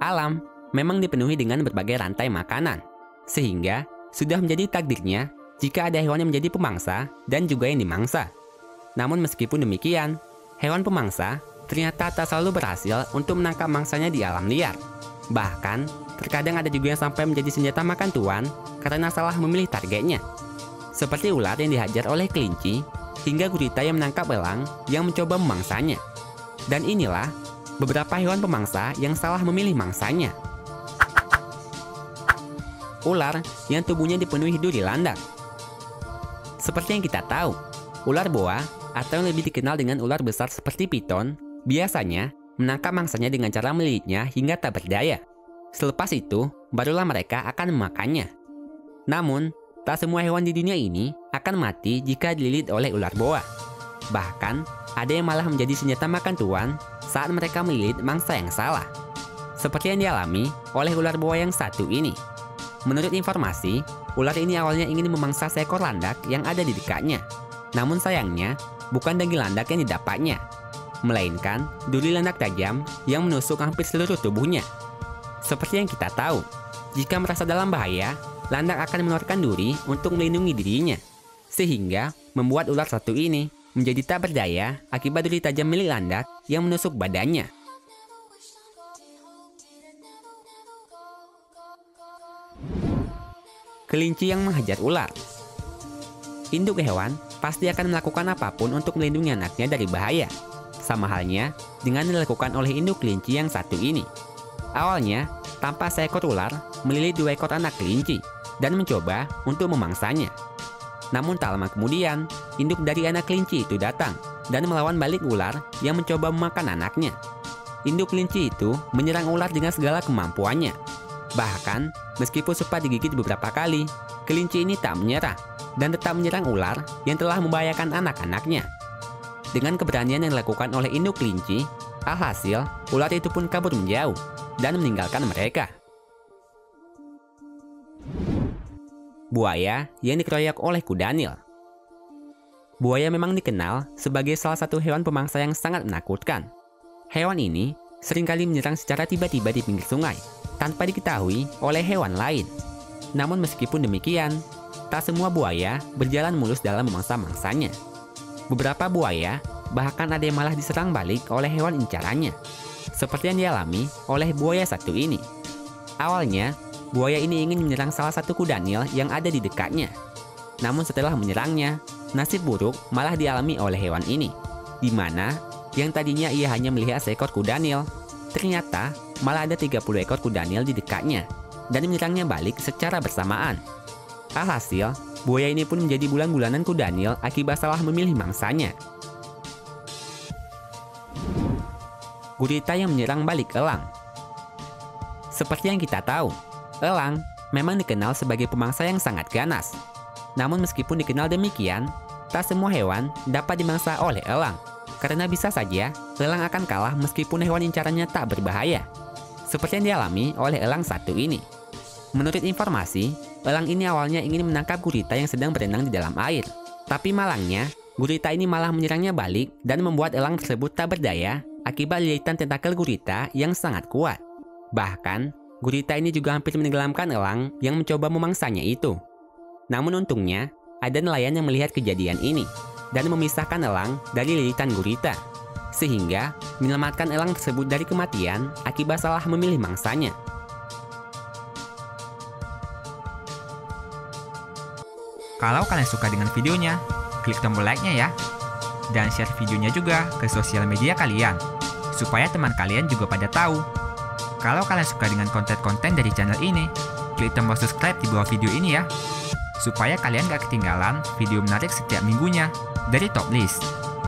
Alam memang dipenuhi dengan berbagai rantai makanan, sehingga sudah menjadi takdirnya jika ada hewan yang menjadi pemangsa dan juga yang dimangsa. Namun meskipun demikian, hewan pemangsa ternyata tak selalu berhasil untuk menangkap mangsanya di alam liar. Bahkan, terkadang ada juga yang sampai menjadi senjata makan tuan karena salah memilih targetnya. Seperti ular yang dihajar oleh kelinci, hingga gurita yang menangkap elang yang mencoba memangsanya. Dan inilah beberapa hewan pemangsa yang salah memilih mangsanya. Ular yang tubuhnya dipenuhi duri landak. Seperti yang kita tahu, ular boa atau yang lebih dikenal dengan ular besar seperti piton, biasanya menangkap mangsanya dengan cara melilitnya hingga tak berdaya. Selepas itu, barulah mereka akan memakannya. Namun, tak semua hewan di dunia ini akan mati jika dililit oleh ular boa. Bahkan, ada yang malah menjadi senjata makan tuan saat mereka melilit mangsa yang salah. Seperti yang dialami oleh ular boa yang satu ini. Menurut informasi, ular ini awalnya ingin memangsa seekor landak yang ada di dekatnya. Namun sayangnya, bukan daging landak yang didapatnya, melainkan duri landak tajam yang menusuk hampir seluruh tubuhnya. Seperti yang kita tahu, jika merasa dalam bahaya, landak akan mengeluarkan duri untuk melindungi dirinya, sehingga membuat ular satu ini menjadi tak berdaya akibat duri tajam milik landak yang menusuk badannya. Kelinci yang menghajar ular. Induk hewan pasti akan melakukan apapun untuk melindungi anaknya dari bahaya. Sama halnya dengan dilakukan oleh induk kelinci yang satu ini. Awalnya, tampak seekor ular melilit 2 ekor anak kelinci dan mencoba untuk memangsanya. Namun tak lama kemudian, induk dari anak kelinci itu datang dan melawan balik ular yang mencoba memakan anaknya. Induk kelinci itu menyerang ular dengan segala kemampuannya. Bahkan, meskipun sempat digigit beberapa kali, kelinci ini tak menyerah dan tetap menyerang ular yang telah membahayakan anak-anaknya. Dengan keberanian yang dilakukan oleh induk kelinci, alhasil ular itu pun kabur menjauh dan meninggalkan mereka. Buaya yang dikeroyok oleh kudanil. Buaya memang dikenal sebagai salah satu hewan pemangsa yang sangat menakutkan. Hewan ini seringkali menyerang secara tiba-tiba di pinggir sungai, tanpa diketahui oleh hewan lain. Namun meskipun demikian, tak semua buaya berjalan mulus dalam memangsa mangsanya. Beberapa buaya bahkan ada yang malah diserang balik oleh hewan incarannya, seperti yang dialami oleh buaya satu ini. Awalnya, buaya ini ingin menyerang salah satu kudanil yang ada di dekatnya. Namun setelah menyerangnya, nasib buruk malah dialami oleh hewan ini, di mana yang tadinya ia hanya melihat seekor kudanil, ternyata malah ada 30 ekor kudanil di dekatnya dan menyerangnya balik secara bersamaan. Alhasil, buaya ini pun menjadi bulan-bulanan kudanil akibat salah memilih mangsanya. Gurita yang menyerang balik elang. Seperti yang kita tahu, elang memang dikenal sebagai pemangsa yang sangat ganas. Namun meskipun dikenal demikian, tak semua hewan dapat dimangsa oleh elang. Karena bisa saja, elang akan kalah meskipun hewan incarannya tak berbahaya. Seperti yang dialami oleh elang satu ini. Menurut informasi, elang ini awalnya ingin menangkap gurita yang sedang berenang di dalam air. Tapi malangnya, gurita ini malah menyerangnya balik dan membuat elang tersebut tak berdaya akibat lilitan tentakel gurita yang sangat kuat. Bahkan, gurita ini juga hampir menenggelamkan elang yang mencoba memangsanya itu. Namun untungnya, ada nelayan yang melihat kejadian ini dan memisahkan elang dari lilitan gurita, sehingga menyelamatkan elang tersebut dari kematian akibat salah memilih mangsanya. Kalau kalian suka dengan videonya, klik tombol like-nya ya. Dan share videonya juga ke sosial media kalian, supaya teman kalian juga pada tahu. Kalau kalian suka dengan konten-konten dari channel ini, klik tombol subscribe di bawah video ini ya, supaya kalian gak ketinggalan video menarik setiap minggunya dari Top List.